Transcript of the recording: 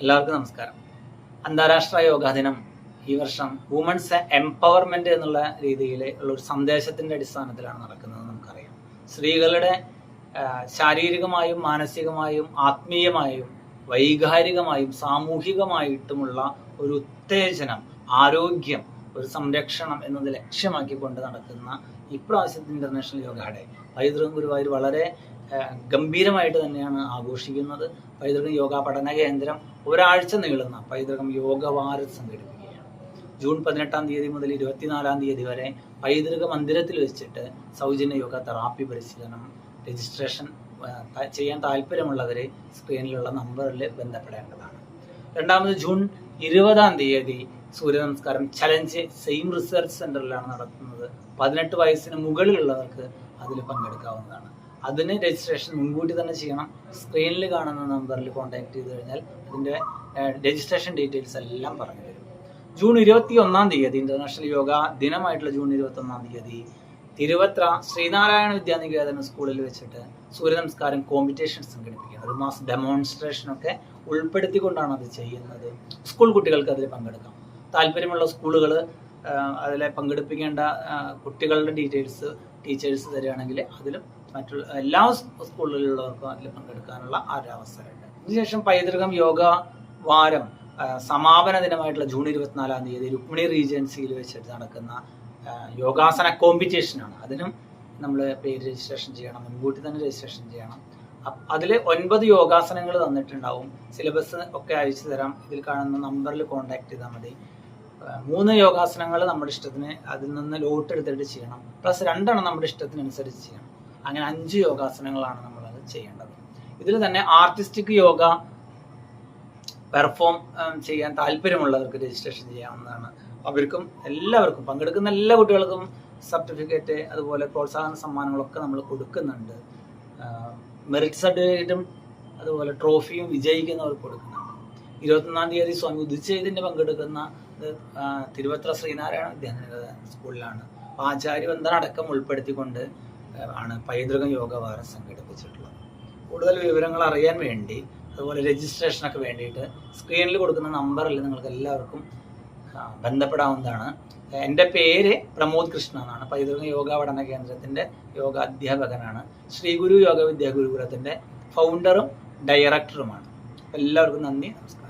എല്ലാവർക്കും നമസ്കാരം. അന്താരാഷ്ട്ര യോഗാ ദിനം ഈ വർഷം വുമൺസ് എംപവർമെന്റ് എന്നുള്ള രീതിയിൽ ഉള്ള ഒരു സന്ദേശത്തിന്റെ അടിസ്ഥാനത്തിലാണ് നടക്കുന്നത്. നമുക്കറിയാം, സ്ത്രീകളുടെ ശാരീരികമായും മാനസികമായും ആത്മീയമായും വൈകാരികമായും സാമൂഹികമായിട്ടുമുള്ള ഒരു ഉത്തേജനം, ആരോഗ്യം, ഒരു സംരക്ഷണം എന്നത് ലക്ഷ്യമാക്കിക്കൊണ്ട് നടക്കുന്ന ഇപ്രാവശ്യത്തെ ഇന്റർനാഷണൽ യോഗ ഡേ പൈതൃകം ഗുരുവായൂർ വളരെ ഗംഭീരമായിട്ട് തന്നെയാണ് ആഘോഷിക്കുന്നത്. പൈതൃകം യോഗ പഠന കേന്ദ്രം ഒരാഴ്ച നീളുന്ന പൈതൃകം യോഗവാരം സംഘടിപ്പിക്കുകയാണ്. ജൂൺ 18 തീയതി മുതൽ 24 തീയതി വരെ പൈതൃക മന്ദിരത്തിൽ വെച്ചിട്ട് സൗജന്യ യോഗ തെറാപ്പി പരിശീലനം. രജിസ്ട്രേഷൻ ചെയ്യാൻ താല്പര്യമുള്ളവർ സ്ക്രീനിലുള്ള നമ്പറിൽ ബന്ധപ്പെടേണ്ടതാണ്. രണ്ടാമത് ജൂൺ 20 തീയതി സൂര്യ നമസ്കാരം ചലഞ്ച് സെയിം റിസർച്ച് സെന്ററിലാണ് നടത്തുന്നത്. 18 വയസ്സിന് മുകളിലുള്ളവർക്ക് അതിൽ പങ്കെടുക്കാവുന്നതാണ്. അതിന് രജിസ്ട്രേഷൻ മുൻകൂട്ടി തന്നെ ചെയ്യണം. സ്ക്രീനിൽ കാണുന്ന നമ്പറിൽ കോൺടാക്ട് ചെയ്ത് കഴിഞ്ഞാൽ അതിൻ്റെ രജിസ്ട്രേഷൻ ഡീറ്റെയിൽസ് എല്ലാം പറഞ്ഞു തരും. ജൂൺ 21 തീയതി ഇന്റർനാഷണൽ യോഗ ദിനമായിട്ടുള്ള ജൂൺ 21 തീയതി തിരുവത്ര ശ്രീനാരായണ വിദ്യാനികേതന സ്കൂളിൽ വെച്ചിട്ട് സൂര്യ നമസ്കാരം കോമ്പറ്റീഷൻ സംഘടിപ്പിക്കുന്നത്. ഒരു മാസ് ഡെമോൺസ്ട്രേഷനൊക്കെ ഉൾപ്പെടുത്തിക്കൊണ്ടാണ് അത് ചെയ്യുന്നത്. സ്കൂൾ കുട്ടികൾക്ക് അതിൽ പങ്കെടുക്കാം. താല്പര്യമുള്ള സ്കൂളുകൾ അതിലെ പങ്കെടുപ്പിക്കേണ്ട കുട്ടികളുടെ ഡീറ്റെയിൽസ് ടീച്ചേഴ്സ് തരികയാണെങ്കിൽ അതിലും മറ്റുള്ള എല്ലാ സ്കൂളുകളിലുള്ളവർക്കും അതിൽ പങ്കെടുക്കാനുള്ള ഒരവസരമുണ്ട്. അതിനുശേഷം പൈതൃകം യോഗ വാരം സമാപന ദിനമായിട്ടുള്ള ജൂൺ 24 തീയതി രുക്മിണി റീജൻസിയിൽ വെച്ചിട്ട് നടക്കുന്ന യോഗാസന കോമ്പറ്റീഷനാണ്. അതിനും നമ്മൾ പേര് രജിസ്ട്രേഷൻ ചെയ്യണം, മുൻകൂട്ടി തന്നെ രജിസ്ട്രേഷൻ ചെയ്യണം. അതിൽ 9 യോഗാസനങ്ങൾ തന്നിട്ടുണ്ടാവും. സിലബസ് ഒക്കെ അയച്ചു തരാം. ഇതിൽ കാണുന്ന നമ്പറിൽ കോൺടാക്ട് ചെയ്താൽ മതി. 3 യോഗാസനങ്ങൾ നമ്മുടെ ഇഷ്ടത്തിന് അതിൽ നിന്ന് ലോട്ട് എടുത്തിട്ട് ചെയ്യണം. പ്ലസ് 2 നമ്മുടെ ഇഷ്ടത്തിനനുസരിച്ച് ചെയ്യണം. അങ്ങനെ 5 യോഗാസനങ്ങളാണ് നമ്മളത് ചെയ്യേണ്ടത്. ഇതിൽ തന്നെ ആർട്ടിസ്റ്റിക് യോഗ പെർഫോം ചെയ്യാൻ താല്പര്യമുള്ളവർക്ക് രജിസ്ട്രേഷൻ ചെയ്യാവുന്നതാണ്. അവർക്കും എല്ലാവർക്കും പങ്കെടുക്കുന്ന എല്ലാ കുട്ടികൾക്കും സർട്ടിഫിക്കറ്റ് അതുപോലെ പ്രോത്സാഹന സമ്മാനങ്ങളൊക്കെ നമ്മൾ കൊടുക്കുന്നുണ്ട്. മെറിറ്റ് സർട്ടിഫിക്കറ്റും അതുപോലെ ട്രോഫിയും വിജയിക്കുന്നവർക്ക് കൊടുക്കുന്നുണ്ട്. 21 തീയതി സ്വാമി ഉദിച്ചതിന് പങ്കെടുക്കുന്ന തിരുവത്ര ശ്രീനാരായണ വിദ്യാനികേതന സ്കൂളിലാണ്. ആചാര്യവന്ദന അടക്കം ഉൾപ്പെടുത്തിക്കൊണ്ട് ആണ് പൈതൃകം യോഗവാരം സംഘടിപ്പിച്ചിട്ടുള്ളത്. കൂടുതൽ വിവരങ്ങൾ അറിയാൻ വേണ്ടി അതുപോലെ രജിസ്ട്രേഷനൊക്കെ വേണ്ടിയിട്ട് സ്ക്രീനിൽ കൊടുക്കുന്ന നമ്പറിൽ നിങ്ങൾക്ക് എല്ലാവർക്കും ബന്ധപ്പെടാവുന്നതാണ്. എൻ്റെ പേര് പ്രമോദ് കൃഷ്ണ എന്നാണ്. പൈതൃകം യോഗ പഠന കേന്ദ്രത്തിൻ്റെ യോഗ അധ്യാപകനാണ്. ശ്രീ ഗുരു യോഗ വിദ്യാ ഗുരുകുലത്തിൻ്റെ ഫൗണ്ടറും ഡയറക്ടറുമാണ്. എല്ലാവർക്കും നന്ദി, നമസ്കാരം.